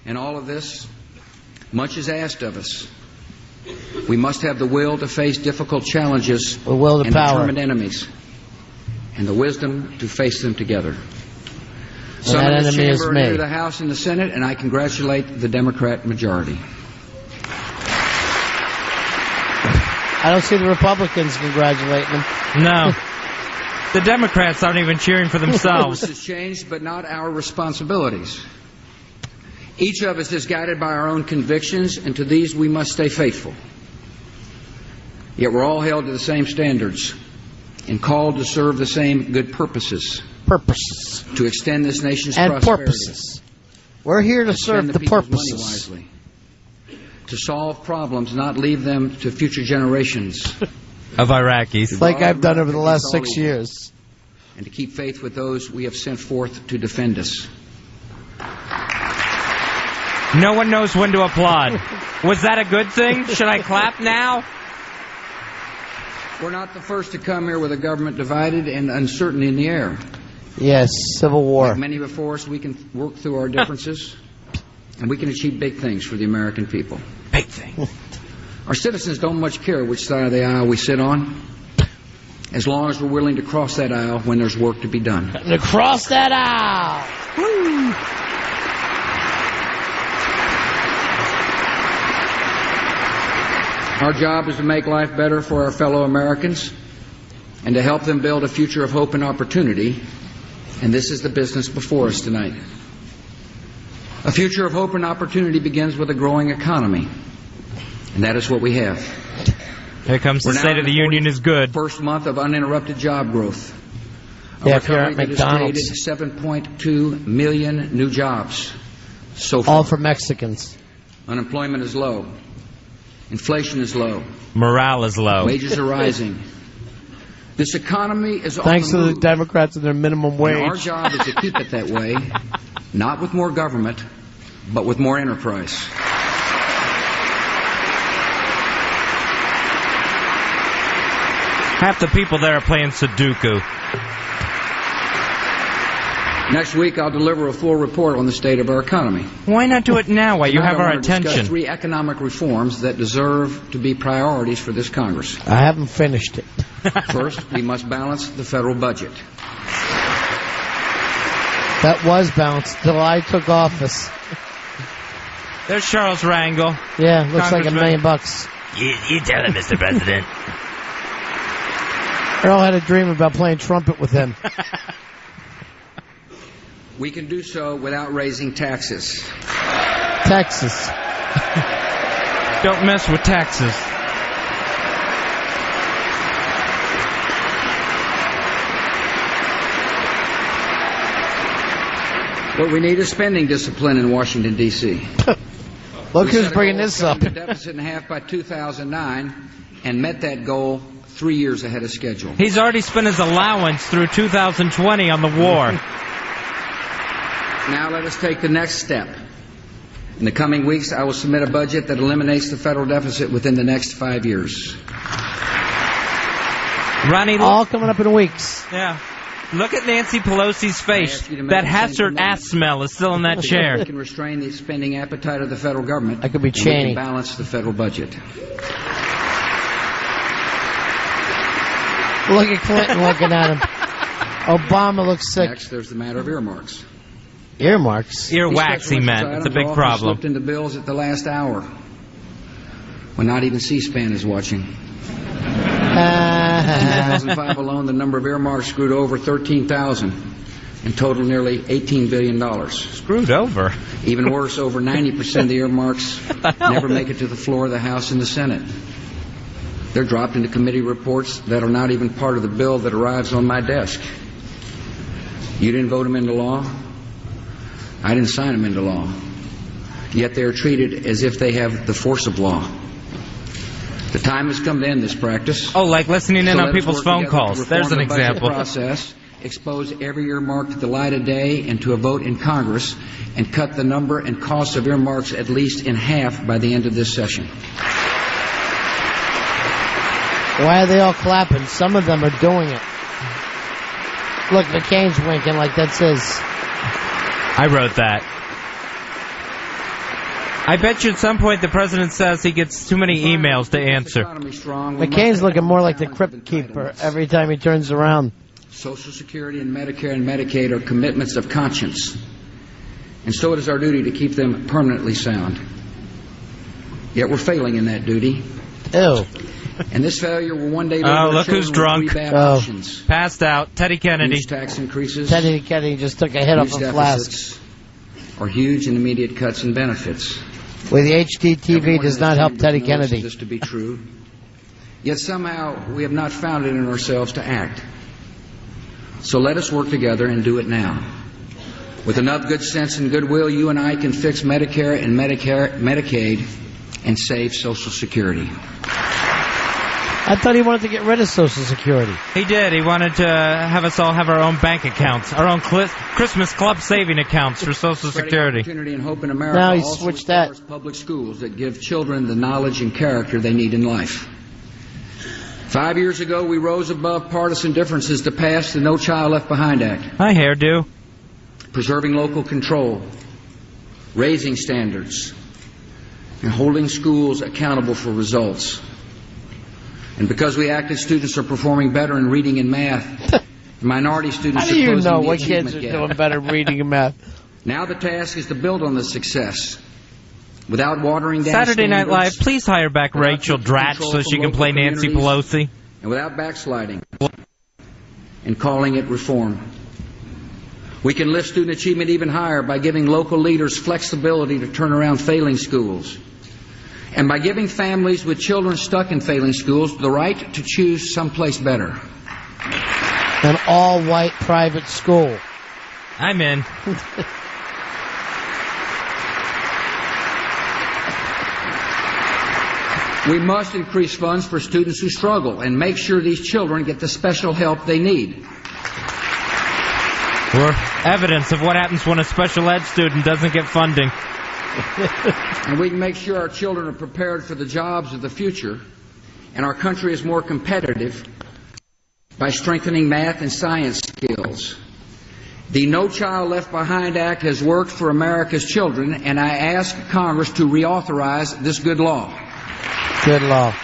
In all of this, much is asked of us. We must have the will to face difficult challenges and determined enemies, and the wisdom to face them together. Some in this chamber are new to the House and the Senate, and I congratulate the Democrat majority. I don't see the Republicans congratulating them. No. The Democrats aren't even cheering for themselves. This has changed, but not our responsibilities. Each of us is guided by our own convictions, and to these we must stay faithful. Yet we're all held to the same standards and called to serve the same good purposes. To extend this nation's prosperity. Purposes. We're here to serve the purposes. Money wisely. To solve problems, not leave them to future generations. Of Iraqis. Like I've done over the last 6 years. And to keep faith with those we have sent forth to defend us. No one knows when to applaud. Was that a good thing? Should I clap now? We're not the first to come here with a government divided and uncertainty in the air. Yes, civil war. Like many before us, we can work through our differences, and we can achieve big things for the American people. Big thing. Our citizens don't much care which side of the aisle we sit on, as long as we're willing to cross that aisle when there's work to be done. To cross that aisle! Woo! Our job is to make life better for our fellow Americans and to help them build a future of hope and opportunity, and this is the business before us tonight. A future of hope and opportunity begins with a growing economy, and that is what we have. Here comes the State of the Union is good. First month of uninterrupted job growth. Yeah, if you're at McDonald's. 7.2 million new jobs so far. All for Mexicans. Unemployment is low. Inflation is low. Morale is low. Wages are rising. This economy is on Thanks the move. to the Democrats and their minimum wage. And our job is to keep it that way, not with more government, but with more enterprise. Half the people there are playing Sudoku. Next week, I'll deliver a full report on the state of our economy. Why not do it now while you have our attention? Discuss 3 economic reforms that deserve to be priorities for this Congress. I haven't finished it. First, we must balance the federal budget. That was balanced until I took office. There's Charles Rangel. Yeah, looks like $1 million. You tell him, Mr. President. Earl had a dream about playing trumpet with him. We can do so without raising taxes. Texas. Don't mess with taxes. What we need is spending discipline in Washington, D.C. Look who's bringing this up. The deficit in half by 2009 and met that goal 3 years ahead of schedule. He's already spent his allowance through 2020 on the war. Now let us take the next step. In the coming weeks, I will submit a budget that eliminates the federal deficit within the next 5 years. Ronnie, all coming up in weeks. Yeah. Look at Nancy Pelosi's face. That Hassert ass smell is still in that chair. We can restrain the spending appetite of the federal government. I could be Cheney. We can balance the federal budget. Look at Clinton looking at him. Obama looks sick. Next, there's the matter of earmarks. Earmarks? Earwax, he meant. It's a big problem. Slipped into bills at the last hour, when not even C-SPAN is watching. In 2005 alone, the number of earmarks grew to over 13,000, and totaled nearly $18 billion. Screwed over. Even worse, over 90% of the earmarks never make it to the floor of the House and the Senate. They're dropped into committee reports that are not even part of the bill that arrives on my desk. You didn't vote them into law. I didn't sign them into law. Yet they are treated as if they have the force of law. The time has come to end this practice. Oh, like listening in on people's phone calls. There's an example. Process, expose every earmark to the light of day and to a vote in Congress, and cut the number and cost of earmarks at least in half by the end of this session. Why are they all clapping? Some of them are doing it. Look, McCain's winking like that's his. I wrote that. I bet you at some point the president says he gets too many emails to answer. McCain's looking more like the Crypt Keeper every time he turns around. Social Security and Medicare and Medicaid are commitments of conscience, and so it is our duty to keep them permanently sound. Yet we're failing in that duty. Ew. And this failure will one day lead Oh, to look who's drunk. Options. Passed out. Teddy Kennedy. Huge tax increases. Teddy Kennedy just took a hit off a flask. Or huge and immediate cuts in benefits. Well, the HDTV does not help Teddy Kennedy. This to be true. Yet somehow we have not found it in ourselves to act. So let us work together and do it now. With enough good sense and goodwill, you and I can fix Medicare and Medicaid and save Social Security. I thought he wanted to get rid of Social Security. He did. He wanted to have us all have our own bank accounts, our own Christmas club saving accounts for Social Security. Opportunity and hope in America now he also switched that. Public schools that give children the knowledge and character they need in life. 5 years ago, we rose above partisan differences to pass the No Child Left Behind Act. Hi, hairdo. Preserving local control, raising standards, and holding schools accountable for results. And because we acted, students are performing better in reading and math. Minority students How do you know the what kids are doing better reading and math? Now the task is to build on this success without watering down Saturday Night standards, Live, please hire back Rachel Dratch so she can play Nancy Pelosi. And without backsliding and calling it reform. We can lift student achievement even higher by giving local leaders flexibility to turn around failing schools. And by giving families with children stuck in failing schools the right to choose someplace better. An all-white private school. I'm in. We must increase funds for students who struggle and make sure these children get the special help they need. We're evidence of what happens when a special ed student doesn't get funding. And we can make sure our children are prepared for the jobs of the future and our country is more competitive by strengthening math and science skills. The No Child Left Behind Act has worked for America's children, and I ask Congress to reauthorize this good law. Good law.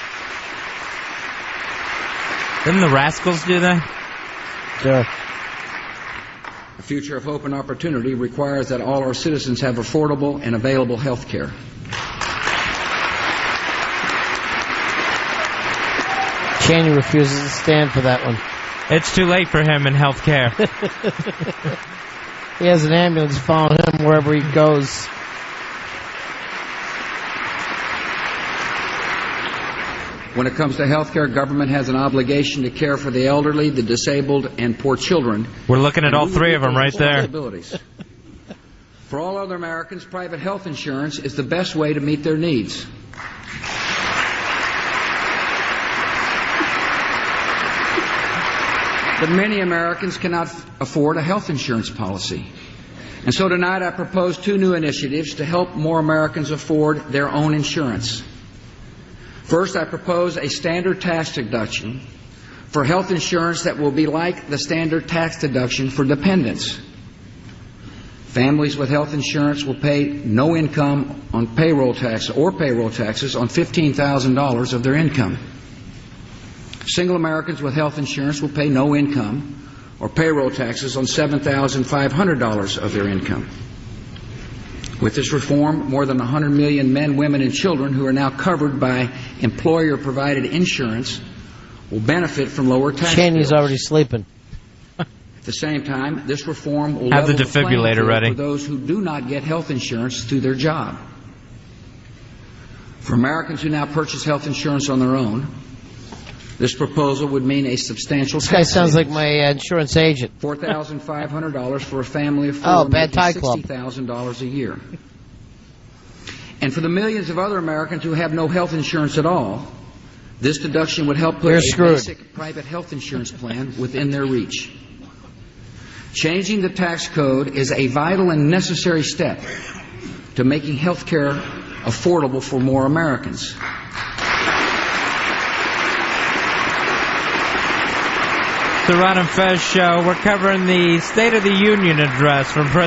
Didn't the Rascals do that? Sure. A future of hope and opportunity requires that all our citizens have affordable and available health care. Cheney refuses to stand for that one. It's too late for him in health care. He has an ambulance following him wherever he goes. When it comes to health care, government has an obligation to care for the elderly, the disabled, and poor children. We're looking at all three of them right there. For all other Americans, private health insurance is the best way to meet their needs. But many Americans cannot afford a health insurance policy. And so tonight I propose two new initiatives to help more Americans afford their own insurance. First, I propose a standard tax deduction for health insurance that will be like the standard tax deduction for dependents. Families with health insurance will pay no income on payroll tax or payroll taxes on $15,000 of their income. Single Americans with health insurance will pay no income or payroll taxes on $7,500 of their income. With this reform, more than 100 million men, women, and children who are now covered by employer-provided insurance will benefit from lower tax Cheney's bills. already sleeping. At the same time, this reform will have level the defibrillator playing ready field for those who do not get health insurance through their job. For Americans who now purchase health insurance on their own, this proposal would mean a substantial This guy sounds like my insurance agent. $4,500 for a family of four, bad tie club. $60,000 a year. And for the millions of other Americans who have no health insurance at all, this deduction would help put You're a screwed. basic private health insurance plan within their reach. Changing the tax code is a vital and necessary step to making health care affordable for more Americans. The Ron and Fez Show. We're covering the State of the Union address from President